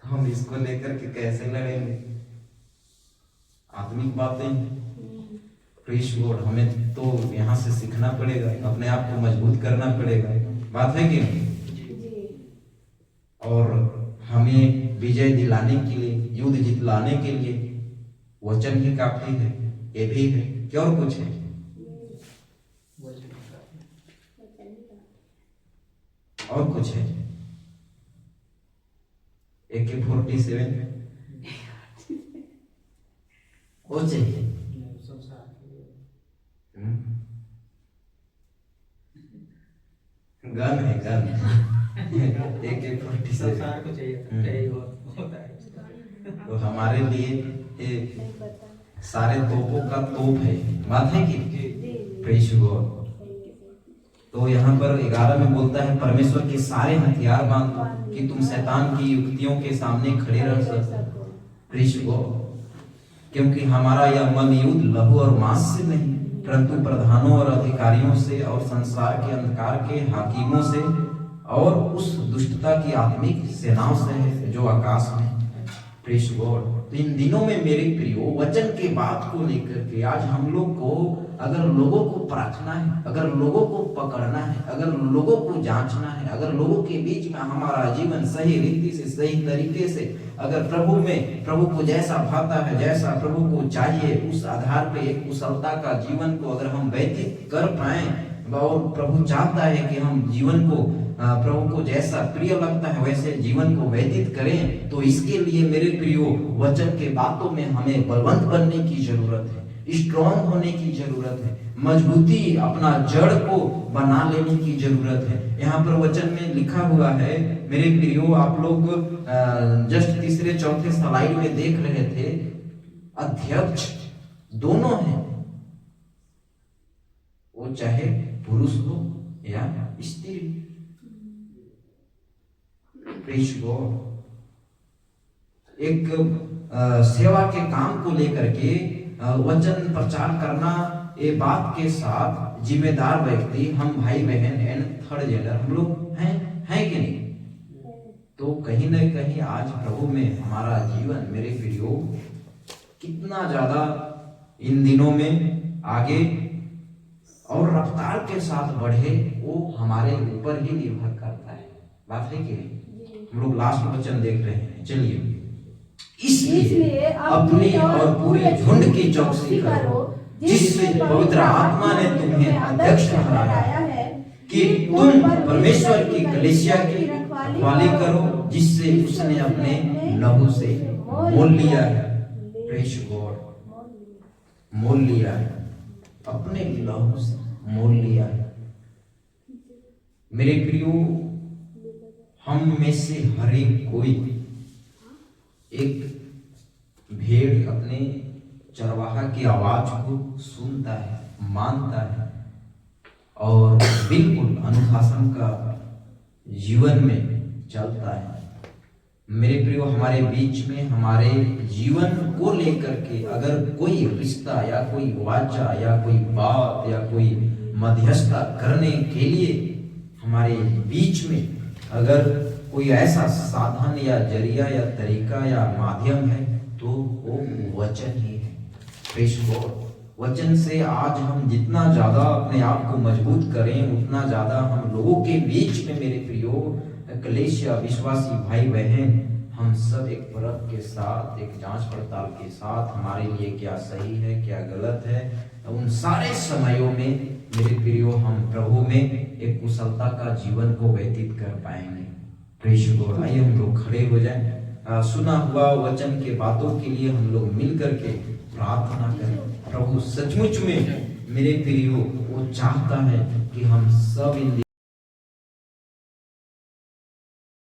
तो हम इसको लेकर के कैसे लड़ेंगे? आत्मिक बातें। Praise God. हमें तो यहाँ से सीखना पड़ेगा, अपने आप को मजबूत करना पड़ेगा। बात है कि नहीं? और हमें विजय दिलाने के लिए, युद्ध जितलाने के लिए वचन ही काफी है। ये भी है क्या और कुछ है? और कुछ है? AK-47 वो चाहिए। गन है, गन। AK-47 तो हमारे लिए सारे तोपों का तोप है। बात है कि प्रेज गॉड। तो यहाँ पर 11 में बोलता है परमेश्वर के सारे हथियार बांधो कि तुम शैतान की युक्तियों के सामने खड़े रह सको। Praise God. क्योंकि हमारा यह मलयुद्ध लहू और मांस से नहीं परंतु प्रधानों और अधिकारियों से और संसार के अंधकार के हाकिमों से और उस दुष्टता की आत्मिक सेनाओं से है जो आकाश में। Praise God. तो इन दिनों में मेरे प्रियो वचन के बात को लेकर के आज हम लोग को अगर लोगों को परखना है, अगर लोगों को पकड़ना है, अगर लोगों को जांचना है, अगर लोगों के बीच में हमारा जीवन सही रीति से सही तरीके से अगर प्रभु में प्रभु को जैसा भाता है, जैसा प्रभु को चाहिए, उस आधार पे एक कुशलता का जीवन को अगर हम व्यतीत कर पाए और प्रभु चाहता है कि हम जीवन को प्रभु को जैसा प्रिय लगता है वैसे जीवन को व्यतीत करें, तो इसके लिए मेरे प्रियो वचन के बातों में हमें बलवंत बनने की जरूरत है, स्ट्रॉन्ग होने की जरूरत है, मजबूती अपना जड़ को बना लेने की जरूरत है। यहाँ पर वचन में लिखा हुआ है मेरे प्रियो, आप लोग जस्ट तीसरे चौथे स्लाइड में देख रहे थे, अध्यक्ष दोनों हैं, वो चाहे पुरुष हो या स्त्री। Praise God. एक सेवा के काम को लेकर के वचन प्रचार करना, ये बात के साथ जिम्मेदार व्यक्ति हम भाई बहन एंड थर्ड जेंडर हम लोग हैं कि नहीं? तो कहीं ना कहीं आज प्रभु में हमारा जीवन मेरे प्रियो कितना ज्यादा इन दिनों में आगे और रफ्तार के साथ बढ़े, वो हमारे ऊपर ही निर्भर करता है। बात है कि नहीं? हम लोग लास्ट वचन देख रहे हैं। चलिए, इसलिए अपनी और पूरी झुंड की चौकसी करो जिससे पवित्र आत्मा ने तुम्हें अध्यक्ष ठहराया है कि तुम परमेश्वर की कलीसिया की रखवाली करो जिससे उसने अपने लहू से मोल लिया है। Praise God. मोल लिया है, अपने लहू से मोल लिया है। मेरे प्रियो, हम में से हर एक कोई एक भेड़ अपने चरवाहा की आवाज को सुनता है, मानता है और बिल्कुल अनुशासन का जीवन में चलता है। मेरे प्रियो, हमारे बीच में हमारे जीवन को लेकर के अगर कोई रिश्ता या कोई वाचा या कोई बात या कोई मध्यस्थता करने के लिए हमारे बीच में अगर कोई ऐसा साधन या जरिया या तरीका या माध्यम है तो वो वचन ही है। Praise God. वचन से आज हम जितना ज्यादा अपने आप को मजबूत करें उतना ज्यादा हम लोगों के बीच में, मेरे प्रियो कलीसिया विश्वासी भाई बहन, हम सब एक परख के साथ, एक जांच पड़ताल के साथ हमारे लिए क्या सही है क्या गलत है, उन सारे समयों में मेरे प्रियो हम प्रभु में एक कुशलता का जीवन को व्यतीत कर पाएंगे। Praise God. आइए हम लोग खड़े हो जाएं। सुना हुआ वचन के बातों के लिए हम लोग मिल करके प्रार्थना करें। प्रभु सचमुच में मेरे प्रियो वो चाहता है कि हम सब इन